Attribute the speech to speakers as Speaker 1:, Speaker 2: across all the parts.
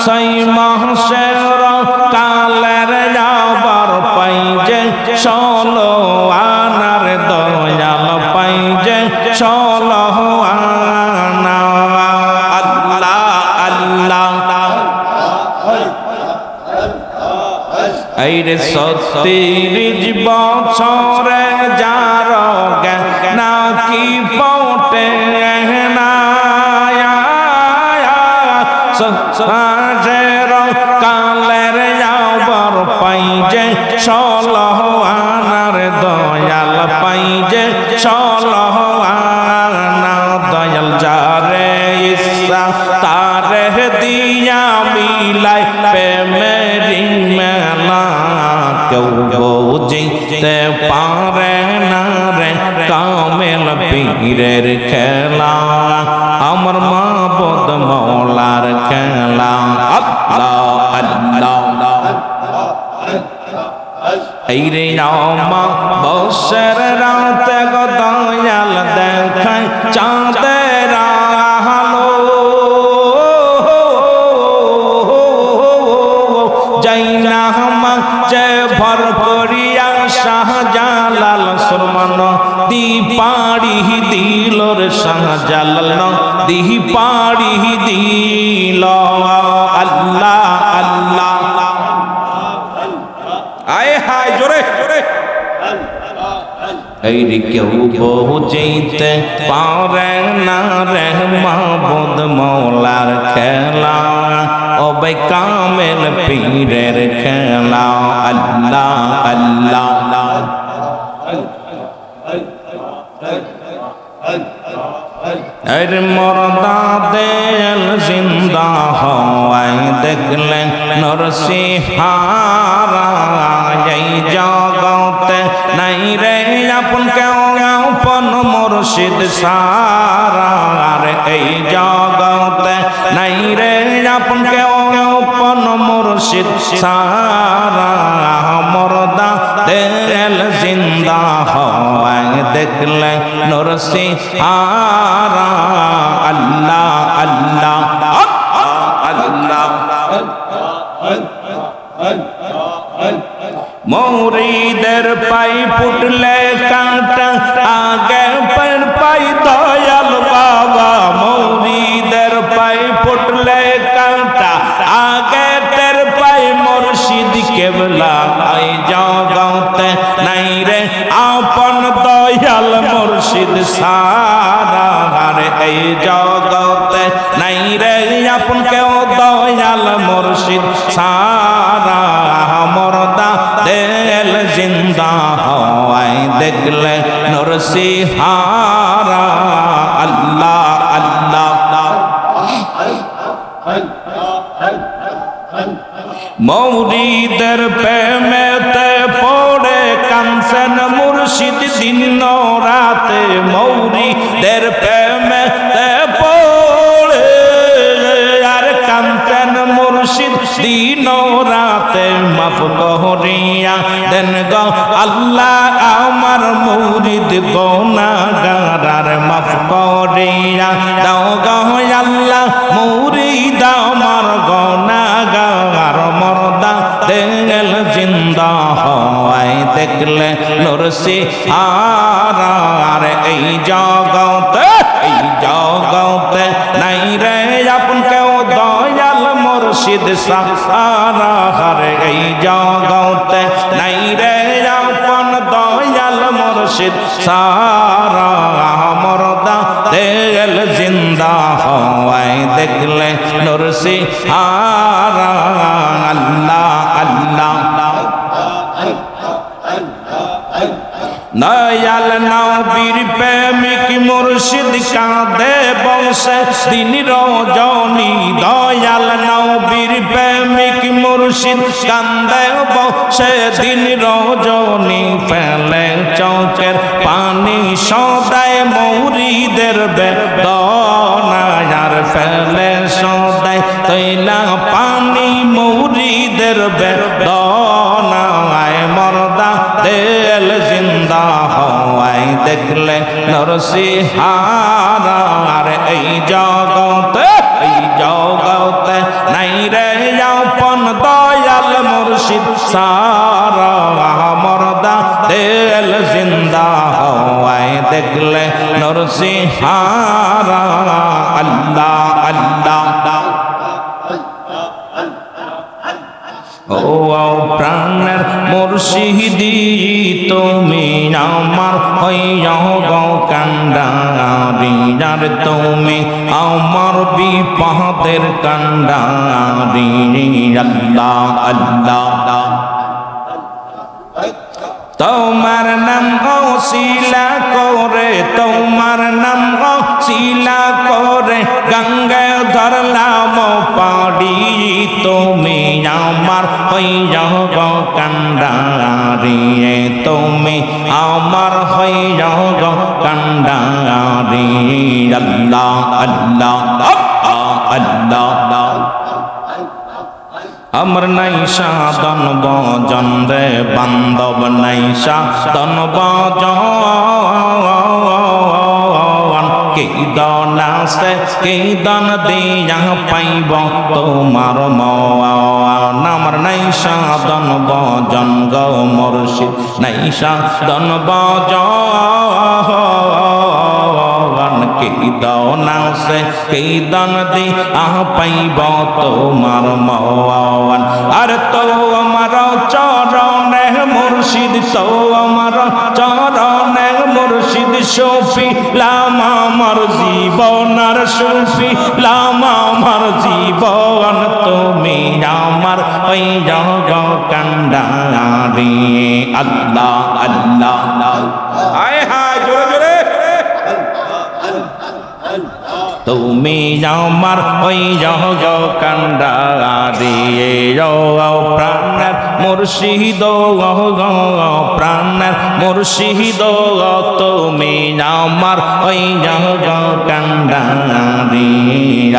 Speaker 1: সেই মাসের কালের যাবার পাই যে 16 আনার দয়াল পাই যে 16 আনা আল্লাহ আল্লাহ এই রে 36 বছরে যার নাকি পটে না কালের যাবার পাই যে 16 আনার দয়াল পাই যে 16 আনা দয়াল যারে ইচ্ছা তারে দিয়া মিলাই প্রেমেরি মেলা কেউ বুঝিতে পারে না রে কামেল পীরের খেলা আমার মাবুদ মওলার খেলা আল্লাহ আল্লাহ এই রে আমা বসর রাতে গো দয়াল দেখায় চাঁদের আলো যাইনা যে ভর করিয়া শাহজালাল সুরমান দি পাড়ি দিল রে শাহজালাল দি পাড়ি দিল আল্লাহ আল্লাহ আয় হায় জোরে জোরে এই রে কেউ বুঝিতে পারে না রে মাবুদ মওলার খেলা ও বে কামেল পীরের খেলা আল্লাহ আল্লাহ এর মরদা দেল জিন্দা হওয়ায় দেখলে নরসিংহারা এই জগতে নাই রে আপন কেউ আপন মুর্শিদ সারা এই জগতে নাই রে আপন কেউ আপন মুর্শিদ সারা মরদা দেল জিন্দা হওয়ায় দেখলে নরসিংহারা আল্লাহ আল্লাহ আল্লাহ মৌরিদের পাই ফুটলে কাঁটা আগে पर পাই দয়াল বাবা মৌরিদের পাই ফুটলে কাঁটা আগে তের পাই মুর্শিদ কেবলা আই জগতে নাই রে আপন দয়াল মুর্শিদ সারা এই জগতে নাই রে আপন কেউ দয়াল মুর্শিদ সারা মরদা দেল জিন্দা হওয়ায় দেখলে নরসিংহারা আল্লাহ আল্লাহ মৌরিদের প্রেমেতে পড়ে কানসেন মুর্শিদ দিন রাতে মৌরিদের প্রেমেতে পড়ে আর কানসেন মুর্শিদ দিন রাতে মাফ করিয়া দেন গো আল্লাহ আমার মুরিদ গুনাহগার মাফ করিয়া দাও গো আল্লাহ মুরিদ আমার গুনাহগার মরদা দেল জিন্দা হওয়ায় দেখলে নরসিংহারা এই জগতে নাই রে আপন কেউ দয়াল মুর্শিদ সারা এই জগতে নাই রে আপন দয়াল মুর্শিদ সারা মরদা দেল জিন্দা হওয়ায় দেখলে নরসিংহারা আল্লাহ আল্লাহ দয়াল নবীর প্রেমিক মুর্শিদ কাঁদে বংশে দিন রজনী দয়াল নবীর প্রেমিক মুর্শিদ কাঁদে বংশে দিন রজনী ফেলে চোখের পানি সদায় মৌরিদের বেদনা আর ফেলে সদায় তৈলা পানি মৌরিদের বেদনা মরদা দেল জিন্দা হওয়ায় দেখলে নরসিংহারা এই জগতে নাই রে চেহারা আল্লাহ আল্লাহ ও প্রাণের মুর্শিদি তুমি আমার হইয়া গো কান্ডারি আর তুমি আমার বিপদের কান্ডারি আল্লাহ আল্লাহ তোমার নাম ওসিলা করে তোমার নাম ওসিলা করে গঙ্গা ধরলাম পাড়ি তুমি আমার হইয়া গো কান্ডারি তুমি আমার হইয়া গো কান্ডারি আল্লাহ আল্লাহ আল্লাহ আমার নাই সাধন বজন রে বান্ধব নাই সাধন বজন কি দন আছে কি দন দিয়া পাইব তোমার মন আমার নাই সাধন বজন গো মুর্শিদ নাই সাধন বজন কি দন আছে কি দন দিয়া পাইব তোমার মন আর তো আমার চরণে মুর্শিদ তো আমার চরণে মুর্শিদ শফি লাম আমার জীবন আর শফি লাম আমার জীবন তুমি আমার ওই জগ কান্ডারি আল্লাহ আল্লাহ হায় হায় জোরে জোরে তুমি আমার ওই জগ কান্ডারি প্রাণের মুর্শিদ প্রাণের মুর্শিদ তুমি আমার ওই জগ কান্ডারি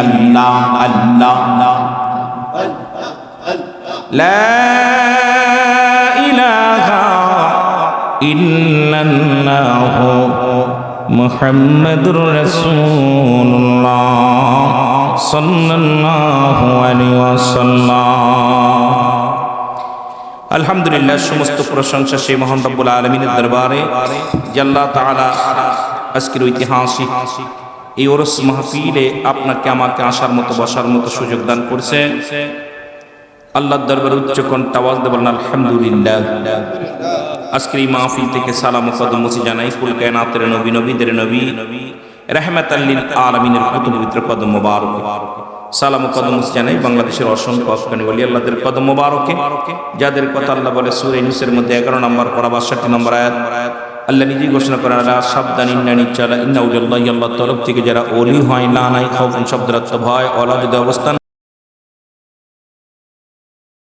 Speaker 1: আল্লাহ আল্লাহ লা ইলাহা ইল্লাল্লাহ মুহাম্মাদুর রাসূলুল্লাহ সাল্লাল্লাহু আলাইহি ওয়াসাল্লাম। আলহামদুলিল্লাহ, সমস্ত প্রশংসা সেই মহান রব্বুল আলামিনের দরবারে যে আল্লাহ তাআলা আজকের ঐতিহাসিক এই ওরস মাহফিলে আপনাকে আমাকে আসার মতো বসার মতো সুযোগ দান করছে। আল্লাহর দরবারে উচ্চ কণ্ঠে আওয়াজ দিয়ে বলেন আলহামদুলিল্লাহ। আজকের এই মাহফিল থেকে সালাম ও কদম মুছি জানাই কুল কায়নাতের নবী নবীদের নবী রাহমাতাল লিল আলামিনের পবিত্র কদম মোবারক। সালাম ও কদম মুছি জানাই বাংলাদেশের অসংখ্য আফগানি ওলি আল্লাহদের কদম মোবারকে, যাদের কথা আল্লাহ বলে সূরা ইউনূসের মধ্যে 11 নম্বর পারা 62 নম্বর আয়াত। আল্লাহ নিজেই ঘোষণা করেন আলা সাবধান ইন্নানি চালা ইন্না উলিল্লাহি, আল্লাহর তরফ থেকে যারা ওলি হয় না নাই খাউফুন শব্দের অর্থ ভয়, অলা যদি অবস্থান